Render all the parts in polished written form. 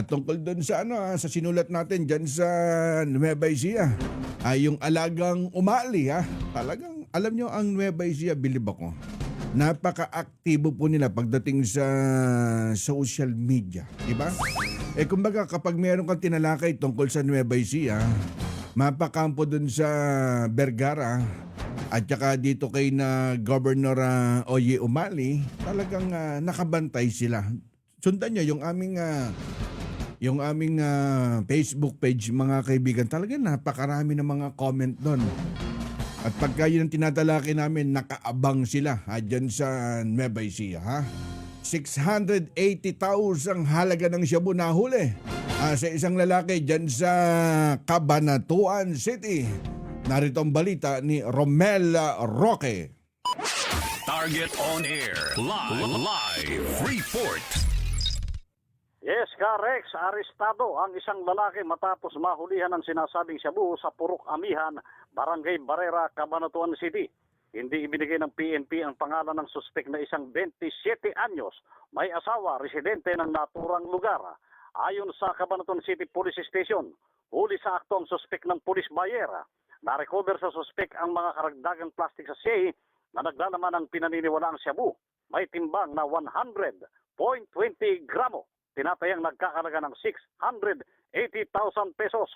Tungkol doon sa sa sinulat natin diyan sa Nueva Ecija. Yung alagang umali Talagang alam nyo ang Nueva Ecija, bilib ako. Napaka-aktibo po nila pagdating sa social media, di ba? Kumbaga kapag meron kang tinalakay tungkol sa Nueva Ecija, mapakampo doon sa Vergara at saka dito kay na Governor Oye Umali, talagang nakabantay sila. Sundan nyo yung aming Facebook page, mga kaibigan. Talagang napakarami ng mga comment doon. At pagka yun ang tinatalaki namin, nakaabang sila dyan sa Nueva Ecija. 680,000 halaga ng shabu na huli sa isang lalaki dyan sa Cabanatuan City. Narito ang balita ni Romel Roque. Target on air. Live report. Yes, Rex, arestado ang isang lalaki matapos mahulihan ng sinasabing shabu sa Purok Amihan, Barangay Barrera, Cabanatuan City. Hindi ibinigay ng PNP ang pangalan ng suspek na isang 27 anyos, may asawa, residente ng naturang lugar. Ayon sa Cabanatuan City Police Station, huli sa akto ang suspek ng Police Bayer. Na-recover sa suspek ang mga karagdagang plastic sachet na naglalaman ng pinaniniwalaang shabu. May timbang na 100.20 gramo. Tinatayang nagkakalaga ng 680,000 pesos.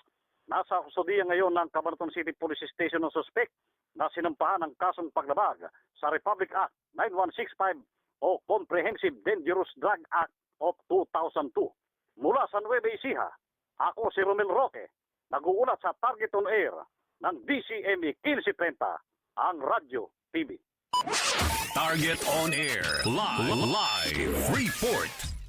Nasa kustudiya ngayon ng Cabanatuan City Police Station ng suspek na sinampahan ng kasong paglabag sa Republic Act 9165 o Comprehensive Dangerous Drug Act of 2002. Mula sa Nueva Ecija, ako si Romel Roque, nag-uulat sa Target on Air ng DCME 1530, ang Radyo TV. Target on air. Live report.